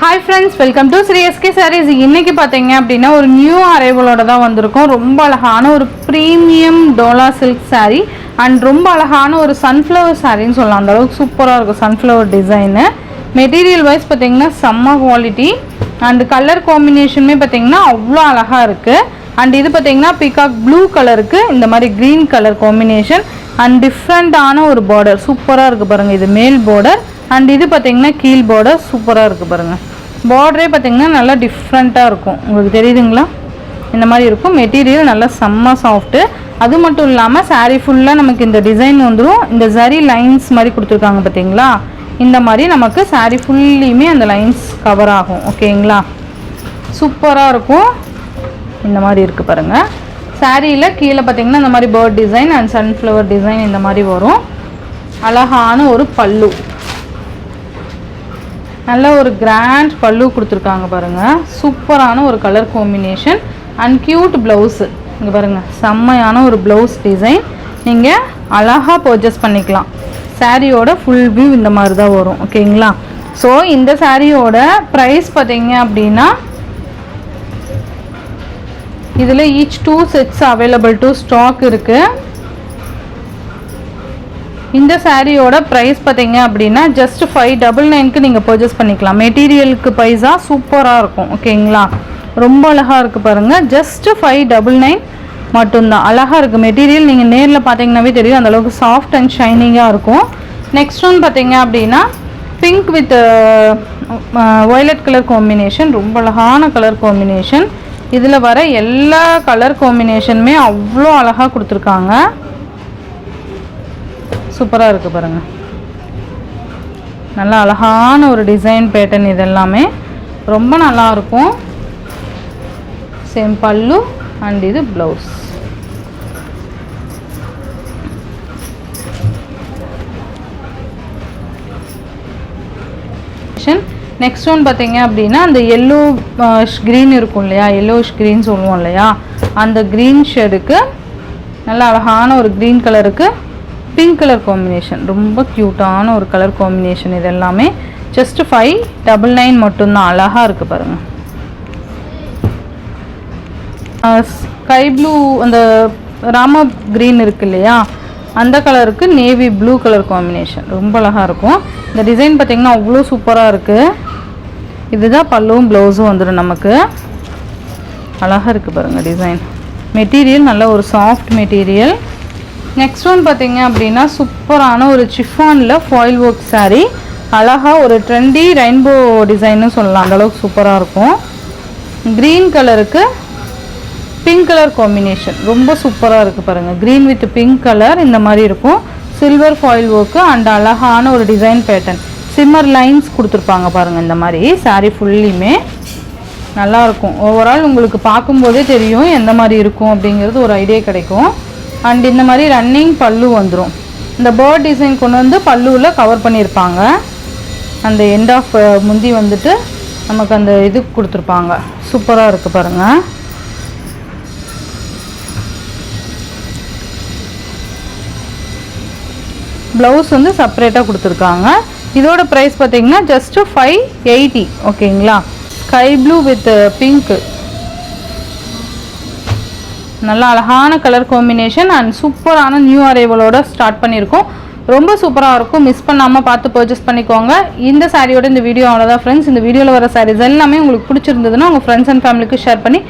Hi friends, welcome to Sri SK Sarees. இன்னைக்கு பாத்தீங்க அப்படினா ஒரு நியூ அரைவலோட தான் வந்திருக்கோம். ரொம்ப அழகான ஒரு premium Dola silk saree and ரொம்ப அழகான ஒரு sunflower saree ன்னு சொல்லலாம். அந்த அளவுக்கு சூப்பரா இருக்கும் sunflower டிசைன். மெட்டீரியல் வைஸ் பாத்தீங்கன்னா செம்ம குவாலிட்டி and கலர் காம்பினேஷனுமே பாத்தீங்கன்னா அவ்வளோ அழகா இருக்கு. and இது பாத்தீங்கன்னா பீகாக் ப்ளூ கலருக்கு இந்த மாதிரி green கலர் காம்பினேஷன் and டிஃப்ரெண்டான ஒரு பார்டர் சூப்பரா இருக்கு பாருங்க. இது மேல் பார்டர் and இது பாத்தீங்கன்னா கீழ் பார்டர் சூப்பரா இருக்கு பாருங்க. பார்டரே பாத்தீங்கன்னா நல்லா டிஃப்ரெண்டா இருக்கும். உங்களுக்கு தெரியுதுங்களா? இந்த மாதிரி இருக்கும். மெட்டீரியல் நல்லா செம்ம சாஃப்ட். அது மட்டும் இல்லாம saree ஃபுல்லா நமக்கு இந்த டிசைன் வந்துரும். இந்த ஜரி லைன்ஸ் மாதிரி கொடுத்திருக்காங்க பாத்தீங்களா? இந்த மாதிரி நமக்கு saree ஃபுல்லியுமே அந்த லைன்ஸ் கவர் ஆகும். ஓகேங்களா? சூப்பரா இருக்கும். இந்த மாதிரி இருக்கு பாருங்க. சாரீல கீழ பாத்தீங்கன்னா இந்த மாதிரி bird design and sunflower design இந்த மாதிரி வரும். அழகான ஒரு பல்லு. நல்ல ஒரு கிராண்ட் பல்லு கொடுத்திருக்காங்க பாருங்க. சூப்பரான ஒரு colour combination and cute blouse. இங்க பாருங்க. செம்மையான ஒரு blouse டிசைன். நீங்க அழகா பர்ச்சேஸ் பண்ணிக்கலாம். சாரியோட full view இந்த மாதிரி தான் வரும். ஓகேங்களா? சோ இந்த சாரியோட பிரைஸ் பாத்தீங்க அப்படினா இதுல each 2 sets available to stock இருக்கு. இந்த சாரியோட பிரைஸ் பாத்தீங்க அப்படினா just 599 க்கு நீங்க பர்ச்சேஸ் பண்ணிக்கலாம். மெட்டீரியலுக்கு பைசா சூப்பரா இருக்கும். ஓகேங்களா? ரொம்ப அழகா இருக்கு பாருங்க. just 599 மட்டும் தான். அழகா இருக்கு மெட்டீரியல். நீங்க நேர்ல பாத்தீங்கன்னாவே தெரியும் அந்த அளவுக்கு சாஃப்ட் அண்ட் ஷைனிங்கா இருக்கும். நெக்ஸ்ட் ஒன் பாத்தீங்க அப்படினா pink with violet colour combination. ரொம்ப அழகான கலர் காம்பினேஷன். இதுல வர எல்லா கலர் காம்பினேஷனுமே அவ்வளோ அழகா கொடுத்திருக்காங்க. சூப்பரா இருக்கு பாருங்க. நல்ல அழகான ஒரு டிசைன் பேட்டர்ன். இது எல்லாமே ரொம்ப நல்லா இருக்கும். சேம் பல்லு and இது ப்ளவுஸ். நெக்ஸ்ட் ஒன் பாத்தீங்க அப்படின்னா அந்த yellow green இருக்கும் இல்லையா, yellowish green சொல்லுவோம் இல்லையா, அந்த green ஷேடுக்கு நல்ல அழகான ஒரு green கலருக்கு பிங்க் கலர் காம்பினேஷன். ரொம்ப கியூட்டான ஒரு கலர் காம்பினேஷன். இது எல்லாமே just 599 மட்டும் தான். அழகா இருக்கு பாருங்க. ஸ்கை ப்ளூ அந்த ராமா கிரீன் இருக்கு இல்லையா, அந்த கலருக்கு நேவி ப்ளூ கலர் காம்பினேஷன். ரொம்ப அழகா இருக்கும். இந்த டிசைன் பாத்தீங்கன்னா அவ்வளோ சூப்பரா இருக்கு. இதுதான் பல்லுவும் ப்ளவுஸும் வந்துடும் நமக்கு. அழகா இருக்கு பாருங்க டிசைன். மெட்டீரியல் நல்ல ஒரு சாஃப்ட் மெட்டீரியல். நெக்ஸ்ட் ஒன் பாத்தீங்க அப்படின்னா சூப்பரான ஒரு சிஃபான்ல ஃபாயில் ஒர்க் saree. அழகா ஒரு ட்ரெண்டி ரெயின்போ டிசைன்னு சொல்லலாம். அந்த அளவுக்கு சூப்பரா இருக்கும். கிரீன் கலருக்கு பிங்க் கலர் காம்பினேஷன் ரொம்ப சூப்பரா இருக்கு பாருங்க. கிரீன் வித் பிங்க் கலர் இந்த மாதிரி இருக்கும். சில்வர் ஃபாயில் ஒர்க் அண்ட் அழகான ஒரு டிசைன் பேட்டர்ன். சிம்மர் லைன்ஸ் கொடுத்துருப்பாங்க பாருங்க. இந்த மாதிரி saree ஃபுல்லியுமே நல்லா இருக்கும். ஓவரால் உங்களுக்கு பார்க்கும்போதே தெரியும் எந்த மாதிரி இருக்கும் அப்படிங்கிறது ஒரு ஐடியா கிடைக்கும். அண்ட் இந்த மாதிரி ரன்னிங் பல்லு வந்துடும். இந்த பேர்ட் டிசைன் கொண்டு வந்து பல்லுவில் கவர் பண்ணியிருப்பாங்க. அந்த எண்ட் ஆஃப் முந்தி வந்துட்டு நமக்கு அந்த இது கொடுத்துருப்பாங்க. சூப்பராக இருக்குது பாருங்கள். ப்ளவுஸ் வந்து செப்பரேட்டாக கொடுத்துருக்காங்க. இதோட ப்ரைஸ் பார்த்தீங்கன்னா ஜஸ்ட்டு 580. ஓகேங்களா? Sky blue with pink. நல்ல அழகான கலர் காம்பினேஷன் அண்ட் சூப்பரான நியூ அரைவலோட ஸ்டார்ட் பண்ணியிருக்கோம். ரொம்ப சூப்பராக இருக்கும். மிஸ் பண்ணாமல் பார்த்து பர்ச்சேஸ் பண்ணிக்கோங்க. இந்த சாரியோட இந்த வீடியோ அவ்வளோதான் ஃப்ரெண்ட்ஸ். இந்த வீடியோவில் வர சாரீஸ் எல்லாமே உங்களுக்கு பிடிச்சிருந்ததுன்னா உங்கள் ஃப்ரெண்ட்ஸ் அண்ட் ஃபேமிலிக்கு ஷேர் பண்ணி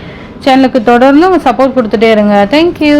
சேனலுக்கு தொடர்ந்து சப்போர்ட் கொடுத்துட்டே இருங்க. தேங்க்யூ.